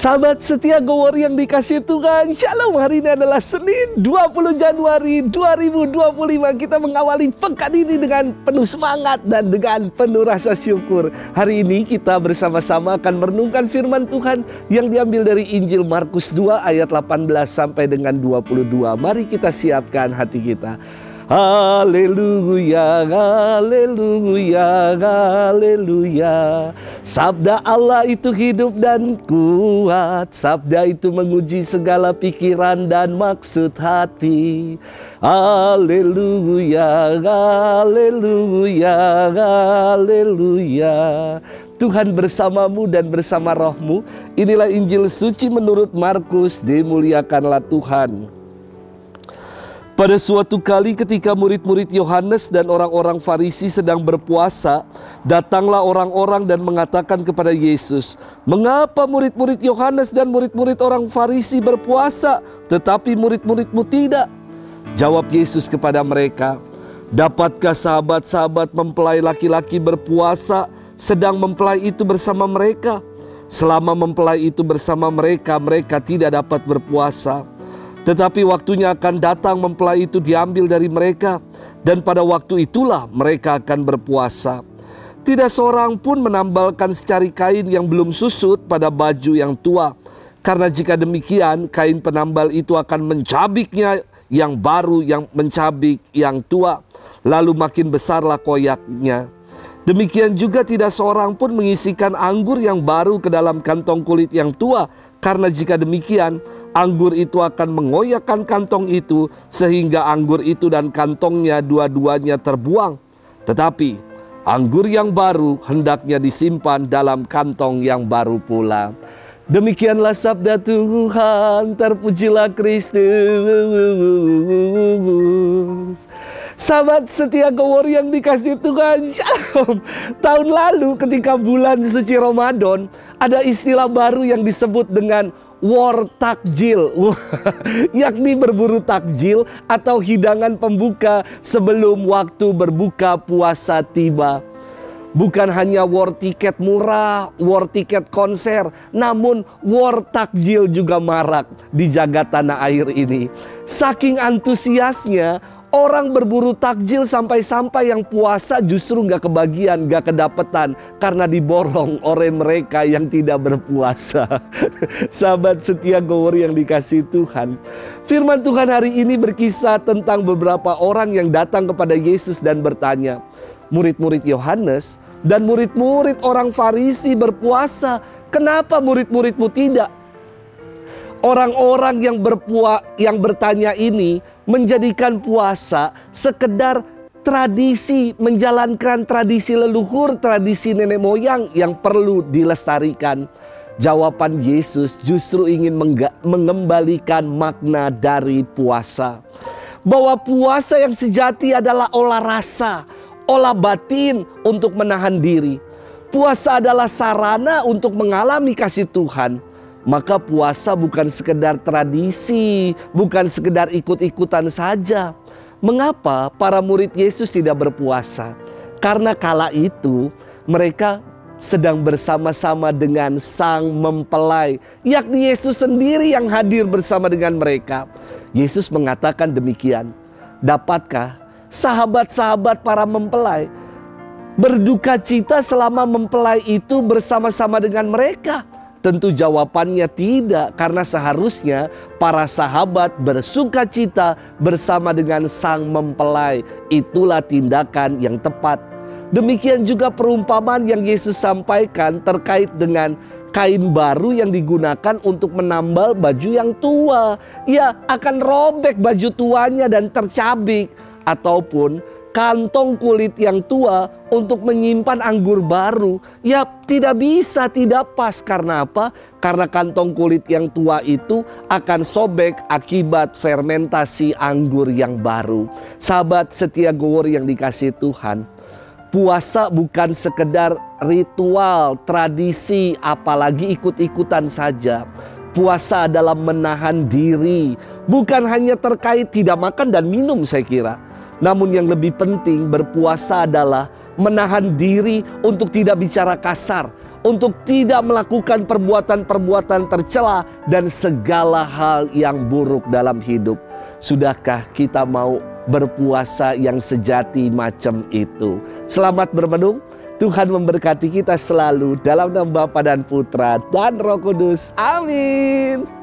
Sahabat setia Go Warrior yang dikasih Tuhan, Shalom. Hari ini adalah Senin 20 Januari 2025. Kita mengawali pekan ini dengan penuh semangat dan dengan penuh rasa syukur. Hari ini kita bersama-sama akan merenungkan firman Tuhan yang diambil dari Injil Markus 2 ayat 18 sampai dengan 22. Mari kita siapkan hati kita. Haleluya, haleluya, haleluya. Sabda Allah itu hidup dan kuat. Sabda itu menguji segala pikiran dan maksud hati. Haleluya, haleluya, haleluya. Tuhan bersamamu dan bersama rohmu. Inilah Injil suci menurut Markus. Dimuliakanlah Tuhan. Pada suatu kali ketika murid-murid Yohanes dan orang-orang Farisi sedang berpuasa, datanglah orang-orang dan mengatakan kepada Yesus, "Mengapa murid-murid Yohanes dan murid-murid orang Farisi berpuasa, tetapi murid-muridmu tidak?" Jawab Yesus kepada mereka, "Dapatkah sahabat-sahabat mempelai laki-laki berpuasa sedang mempelai itu bersama mereka? Selama mempelai itu bersama mereka, mereka tidak dapat berpuasa. Tetapi waktunya akan datang mempelai itu diambil dari mereka, dan pada waktu itulah mereka akan berpuasa. Tidak seorang pun menambalkan secari kain yang belum susut pada baju yang tua, karena jika demikian kain penambal itu akan mencabiknya yang baru yang mencabik yang tua, lalu makin besarlah koyaknya. Demikian juga tidak seorang pun mengisikan anggur yang baru ke dalam kantong kulit yang tua, karena jika demikian anggur itu akan mengoyakkan kantong itu, sehingga anggur itu dan kantongnya dua-duanya terbuang. Tetapi anggur yang baru hendaknya disimpan dalam kantong yang baru pula." Demikianlah sabda Tuhan, terpujilah Kristus. Sahabat setia Go Warrior yang dikasih Tuhan, Shalom. Tahun lalu ketika bulan suci Ramadan, ada istilah baru yang disebut dengan war takjil, yakni berburu takjil atau hidangan pembuka sebelum waktu berbuka puasa tiba. Bukan hanya war tiket murah, war tiket konser, namun war takjil juga marak di jagat tanah air ini. Saking antusiasnya, orang berburu takjil sampai-sampai yang puasa justru gak kebagian, gak kedapetan, karena diborong oleh mereka yang tidak berpuasa. Sahabat setia Go Warrior yang dikasih Tuhan, firman Tuhan hari ini berkisah tentang beberapa orang yang datang kepada Yesus dan bertanya, "Murid-murid Yohanes dan murid-murid orang Farisi berpuasa, kenapa murid-muridmu tidak?" Orang-orang yang bertanya ini menjadikan puasa sekedar tradisi, menjalankan tradisi leluhur, tradisi nenek moyang yang perlu dilestarikan. Jawaban Yesus justru ingin mengembalikan makna dari puasa. Bahwa puasa yang sejati adalah olah rasa, olah batin untuk menahan diri. Puasa adalah sarana untuk mengalami kasih Tuhan. Maka puasa bukan sekedar tradisi, bukan sekedar ikut-ikutan saja. Mengapa para murid Yesus tidak berpuasa? Karena kala itu mereka sedang bersama-sama dengan sang mempelai, yakni Yesus sendiri yang hadir bersama dengan mereka. Yesus mengatakan demikian, "Dapatkah sahabat-sahabat para mempelai berduka cita selama mempelai itu bersama-sama dengan mereka?" Tentu jawabannya tidak, karena seharusnya para sahabat bersuka cita bersama dengan sang mempelai. Itulah tindakan yang tepat. Demikian juga perumpamaan yang Yesus sampaikan terkait dengan kain baru yang digunakan untuk menambal baju yang tua. Ya, akan robek baju tuanya dan tercabik. Ataupun kantong kulit yang tua untuk menyimpan anggur baru, ya tidak bisa, tidak pas. Karena apa? Karena kantong kulit yang tua itu akan sobek akibat fermentasi anggur yang baru. Sahabat setia Go Warrior yang dikasih Tuhan, puasa bukan sekedar ritual, tradisi, apalagi ikut-ikutan saja. Puasa adalah menahan diri, bukan hanya terkait tidak makan dan minum saya kira. Namun yang lebih penting, berpuasa adalah menahan diri untuk tidak bicara kasar, untuk tidak melakukan perbuatan-perbuatan tercela dan segala hal yang buruk dalam hidup. Sudahkah kita mau berpuasa yang sejati macam itu? Selamat bermenung. Tuhan memberkati kita selalu dalam nama Bapa dan Putra dan Roh Kudus. Amin.